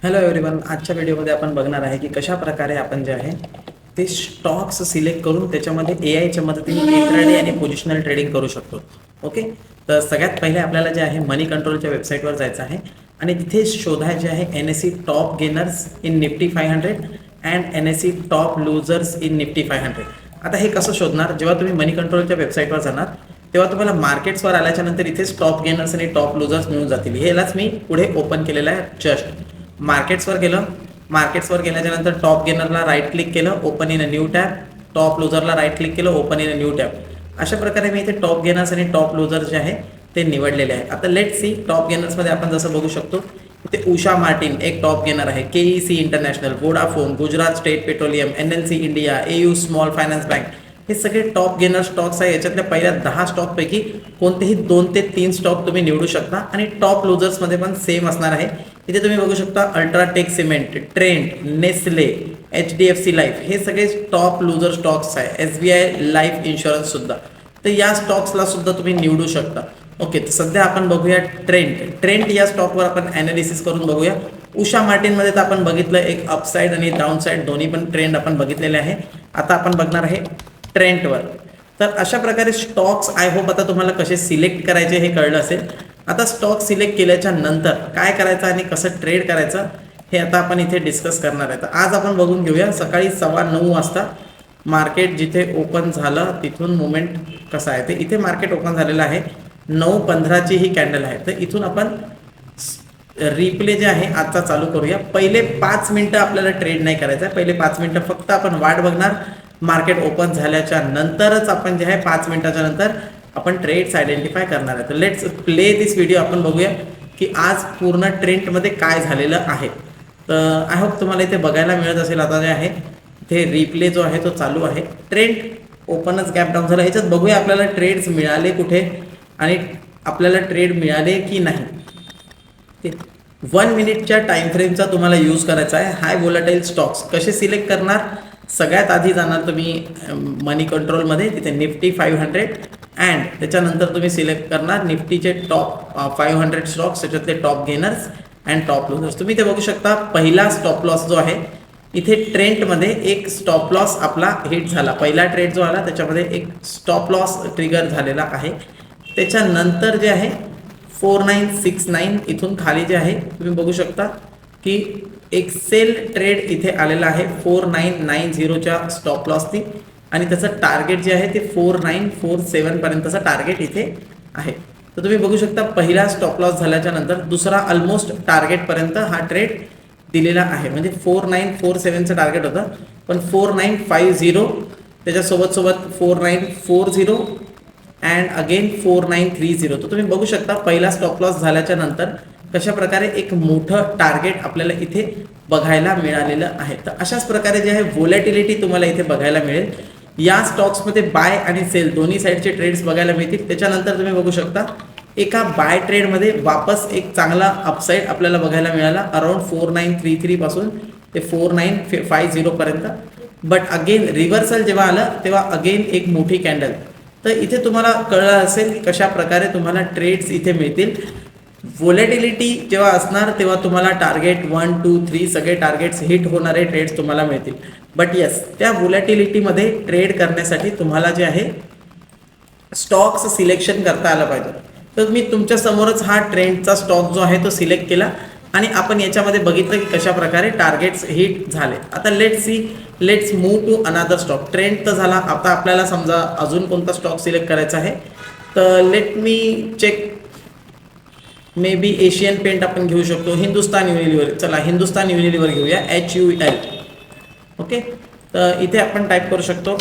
Hello everyone, आजच्या व्हिडिओमध्ये आपण बघणार आहे की कशा प्रकारे आपण जे आहे ते स्टॉक्स सिलेक्ट करून त्याच्यामध्ये एआयच्या मदतीने इंट्राडे आणि पोझिशनल ट्रेडिंग करू शकतो. ओके, तर सगळ्यात पहिले आपल्याला जे आहे मनी कंट्रोलच्या वेबसाईटवर जायचं आहे आणि तिथे शोधायचे आहे NSE top gainers in Nifty 500 and NSE top losers in Nifty 500. आता हे कसं शोधणार? जेव्हा तुम्ही मनी कंट्रोलच्या वेबसाईटवर जाणार तेव्हा तुम्हाला मार्केट्सवर आल्याच्या नंतर इथेच टॉप गेनर्स आणि टॉप लुजर्स मिळून जातील. हेलाच मी पुढे ओपन केलेलं आहे. जस्ट मार्केट्सवर गेलं, मार्केट्सवर गेल्याच्या नंतर टॉप गेनरला राईट क्लिक केलं, open in a new tab. Top लुजरला राईट क्लिक केलं, open in a new tab. अशा प्रकारे मी इथे टॉप गेनर्स आणि टॉप लुजर्स जे आहे ते निवडलेले आहे. आता लेट सी टॉप गेनर्समध्ये आपण जसं बघू शकतो इथे उषा मार्टिन एक टॉप गेनर आहे, KEC international, Vodafone, Gujarat state petroleum, NLC India, AU small finance bank, हे सगळे टॉप गेनर स्टॉक्स आहे. याच्यातल्या पहिल्या 10 स्टॉकपैकी कोणतेही 2 ते 3 स्टॉक तुम्ही निवडू शकता आणि टॉप लुजर्समध्ये पण सेम असणार आहे. इथे तुम्ही बघू शकता UltraTech cement, trend, Nestle, HDFC life, हे सगळे टॉप लुजर स्टॉक्स आहे. SBI लाईफ इन्शुरन्स सुद्धा. तर या स्टॉक्सला सुद्धा तुम्ही निवडू शकता. ओके, तर सध्या आपण बघूया ट्रेंड या स्टॉकवर आपण ॲनालिसिस करून बघूया. उषा मार्टिनमध्ये तर आपण बघितलं एक अपसाईड आणि डाऊन साईड दोन्ही पण ट्रेंड आपण बघितलेले आहे. आता आपण बघणार आहे ट्रेंडवर. तर अशा प्रकारे स्टॉक्स आय होप आता तुम्हाला कसे सिलेक्ट करायचे हे कळलं असेल. आता स्टॉक सिलेक्ट केल्याच्या नंतर काय करायचं आणि कसं ट्रेड करायचं हे आता आपण इथे डिस्कस करणार आहे. तर आज आपण बघून घेऊया सकाळी 9:15 वाजता मार्केट जिथे ओपन झालं तिथून मुवमेंट कसा आहे. ते इथे मार्केट ओपन झालेलं आहे, 9:15ची ही कॅन्डल आहे. तर इथून आपण रिप्ले जे आहे आजचा चालू करूया. पहिले 5 मिनटं आपल्याला ट्रेड नाही करायचं आहे. पहिले 5 मिनटं फक्त आपण वाट बघणार. मार्केट ओपन झाल्याच्या नंतरच आपण जे आहे 5 मिनिटाच्या नंतर आपण ट्रेड्स आयडेंटिफाय करणार आहे. तर लेट्स प्ले दिस व्हिडिओ. आपण बघूया की आज पूर्ण ट्रेंडमध्ये काय झालेलं आहे. तर आय होप तुम्हाला इथे बघायला मिळत असेल. आता जे आहे ते रिप्ले जो आहे तो चालू आहे. ट्रेंड ओपनच गॅप डाऊन झाला. ह्याच्यात बघूया आपल्याला ट्रेड्स मिळाले कुठे आणि आपल्याला ट्रेड मिळाले की नाही. 1 मिनिटच्या टाइम फ्रेमचा तुम्हाला यूज करायचा आहे. हाय व्होलाटाईल स्टॉक्स कसे सिलेक्ट करणार? सगळ्यात आधी जाणार तुम्ही मनी कंट्रोलमध्ये, तिथे निफ्टी 500 अँड त्याच्यानंतर तुम्ही सिलेक्ट करणार निफ्टीचे टॉप 500 स्टॉक्स, त्याच्यातले top gainers and top losers. तुम्ही ते बघू शकता. पहिला स्टॉप लॉस जो आहे इथे ट्रेंडमध्ये एक स्टॉप लॉस आपला हिट झाला. पहिला ट्रेड जो आला त्याच्यामध्ये एक स्टॉप लॉस ट्रिगर झालेला आहे. त्याच्यानंतर जे आहे 4969 इथून खाली जे आहे तुम्ही बघू शकता की एक सेल ट्रेड इथे आलेला आहे 4990च्या स्टॉप लॉसनी आणि त्याचं टार्गेट जे आहे ते 4947 पर्यंतचं टार्गेट इथे आहे. तर तुम्ही बघू शकता पहिला स्टॉप लॉस झाल्याच्या नंतर दुसरा ऑलमोस्ट टार्गेटपर्यंत हा ट्रेड दिलेला आहे. म्हणजे 4947चं टार्गेट होतं पण 4950 त्याच्यासोबत 4940 अँड अगेन 4930. तर तुम्ही बघू शकता पहिला स्टॉप लॉस झाल्याच्या नंतर कशा प्रकारे एक मोठं टार्गेट आपल्याला इथे बघायला मिळालेलं आहे. तर अशाच प्रकारे जे आहे व्होलॅटिलिटी तुम्हाला इथे बघायला मिळेल. या स्टॉक्समध्ये बाय आणि सेल दोन्ही साईडचे ट्रेड्स बघायला मिळतील. त्याच्यानंतर तुम्ही बघू शकता एका बाय ट्रेडमध्ये वापस एक चांगला अपसाईड आपल्याला बघायला मिळाला अराउंड 4933 पासून ते 4950 पर्यंत. बट अगेन रिव्हर्सल जेव्हा आलं तेव्हा अगेन एक मोठी कॅन्डल. तर इथे तुम्हाला कळलं असेल की कशा प्रकारे तुम्हाला ट्रेड्स इथे मिळतील. व्होलॅटिलिटी जेव्हा असणार तेव्हा तुम्हाला टार्गेट 1, 2, 3 सगळे टार्गेट्स हिट होणारे ट्रेड्स तुम्हाला मिळतील. बट येस, त्या व्होलॅटिलिटीमध्ये ट्रेड करण्यासाठी तुम्हाला जे आहे स्टॉक्स सिलेक्शन करता आलं पाहिजे. तर मी तुमच्या समोरच हा ट्रेंडचा स्टॉक जो आहे तो सिलेक्ट केला आणि आपण याच्यामध्ये बघितलं की कशा प्रकारे टार्गेट्स हिट झाले. आता let's move to another stock. Trend तर झाला. आता आपल्याला समजा अजून कोणता स्टॉक सिलेक्ट करायचा आहे. तर let me check. Maybe Asian paint आपण घेऊ शकतो. हिंदुस्तान युनिलिव्हर, चला हिंदुस्तान युनिलिव्हर घेऊया, HUL. ओके, तर इथे आपण टाईप करू शकतो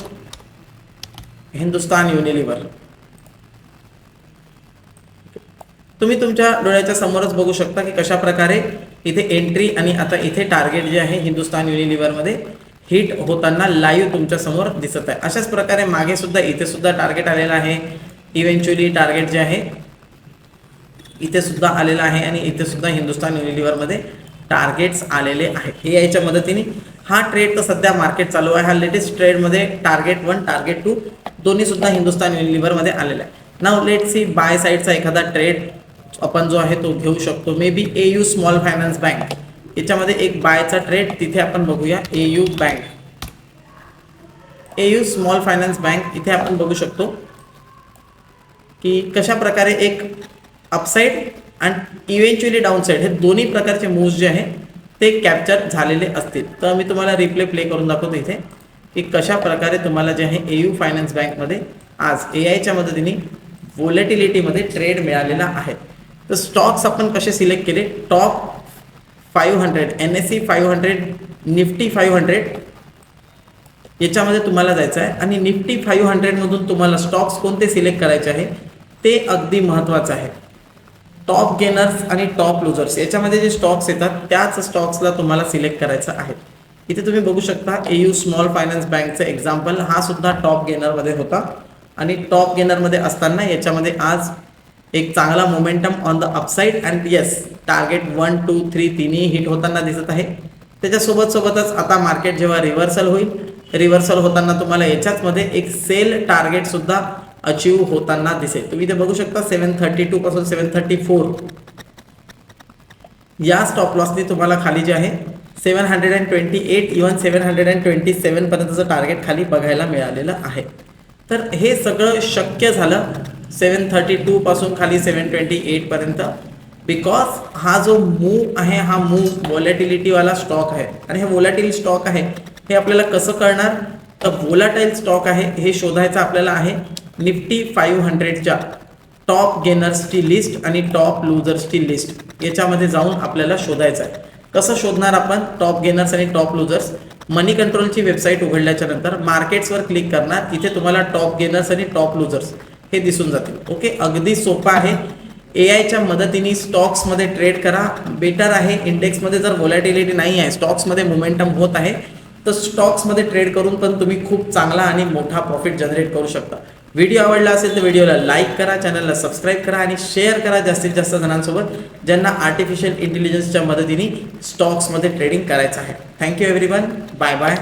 हिंदुस्तान युनिलिव्हर. तुम्ही तुमच्या डोळ्याच्या समोरच बघू शकता की कशा प्रकारे इथे एंट्री आणि आता इथे टार्गेट जे आहे हिंदुस्तान युनिलिव्हरमध्ये हिट होताना लाईव्ह तुमच्या समोर दिसत आहे. अशाच प्रकारे मागे सुद्धा इथे सुद्धा टार्गेट आलेला आहे. इव्हेंच्युअली टार्गेट जे आहे इथे सुद्धा आलेला आहे आणि इथे सुद्धा हिंदुस्तान युनिलिव्हरमध्ये टार्गेट्स आलेले आहेत. हे याच्या मदतीने हा ट्रेड तर सध्या मार्केट चालू आहे. हा लेटेस्ट ट्रेडमध्ये टार्गेट 1 टार्गेट 2 दोन्ही सुद्धा हिंदुस्तान युनिलिव्हरमध्ये आलेला आहे. नाव लेट्स सी बाय साईडचा एखादा ट्रेड आपण जो आहे तो घेऊ शकतो. May be AU small finance bank. याच्यामध्ये एक बायचा ट्रेड तिथे आपण बघूया AU bank, AU small finance bank. इथे आपण बघू शकतो की कशा प्रकारे एक अपसाईड आणि इव्हेंच्युअली डाऊनसाईड हे दोन्ही प्रकारचे मूव्स जे आहे ते कॅप्चर झालेले असतील. तर मी तुम्हाला रिप्ले प्ले करून दाखवतो इथे की कशा प्रकारे तुम्हाला जे आहे एयू फायनान्स बँकमध्ये आज एआयच्या मदतीने व्होलॅटिलिटीमध्ये ट्रेड मिळालेला आहे. तर स्टॉक्स आपण कसे सिलेक्ट केले, टॉप 500, NSE 500, निफ्टी 500 याच्यामध्ये तुम्हाला जायचं आहे आणि निफ्टी 500 मधून तुम्हाला स्टॉक्स कोणते सिलेक्ट करायचे आहे ते अगदी महत्त्वाचं आहे. टॉप गेनर्स आणि टॉप लुजर्स याच्यामध्ये जे स्टॉक्स येतात त्याच स्टॉक्सला तुम्हाला सिलेक्ट करायचं आहे. इथे तुम्ही बघू शकता एयू स्मॉल फायनान्स बँकचं एक्झाम्पल, हा सुद्धा टॉप गेनरमध्ये होता आणि टॉप गेनरमध्ये असताना याच्यामध्ये आज एक चांगला momentum on the upside and yes target 1, 2, 3 तिन्ही हिट होताना दिसत आहे. त्याच्यासोबतच आता मार्केट जेव्हा रिव्हर्सल होईल, रिव्हर्सल होताना तुम्हाला याच्याच मध्ये एक सेल टार्गेट सुद्धा अचीव होताना दिसेल. तुम्ही इथे बघू शकता 732 पासून 734 या स्टॉप लॉसने तुम्हाला खाली जे आहे 728 इव्हन 727 पर्यंतचं टार्गेट खाली बघायला मिळालेलं आहे. तर हे सगळं शक्य झालं 732 पासून खाली 728 पर्यंत बिकॉज हा जो मूव आहे हा मूव व्होलॅटिलिटीवाला स्टॉक आहे आणि हे व्होलॅटिल स्टॉक आहे हे आपल्याला कसं कळणार, तर व्होलाटाईल स्टॉक आहे हे शोधायचं आपल्याला आहे निफ्टी 500च्या टॉप गेनर्सची लिस्ट आणि टॉप लुजर्सची लिस्ट याच्यामध्ये जाऊन आपल्याला शोधायचं आहे. कसं शोधणार आपण टॉप गेनर्स आणि टॉप लुजर्स, मनी कंट्रोलची वेबसाईट उघडल्याच्या नंतर मार्केट्सवर क्लिक करणार, इथे तुम्हाला टॉप गेनर्स आणि टॉप लुजर्स हे दिसून जातील. ओके, अगदी सोपं आहे. एआयच्या मदतीने स्टॉक्समध्ये ट्रेड करा, बेटर आहे. इंडेक्समध्ये जर व्होलॅटिलिटी नाही आहे, स्टॉक्समध्ये मोमेंटम होत आहे, तर स्टॉक्समध्ये ट्रेड करून पण तुम्ही खूप चांगला आणि मोठा प्रॉफिट जनरेट करू शकता. व्हिडिओ आवडला असेल तर व्हिडिओला लाईक करा, चॅनलला सबस्क्राईब करा आणि शेअर करा जास्तीत जास्त जणांसोबत ज्यांना आर्टिफिशियल इंटेलिजन्सच्या मदतीने स्टॉक्समध्ये ट्रेडिंग करायचं आहे. Thank you everyone, bye bye.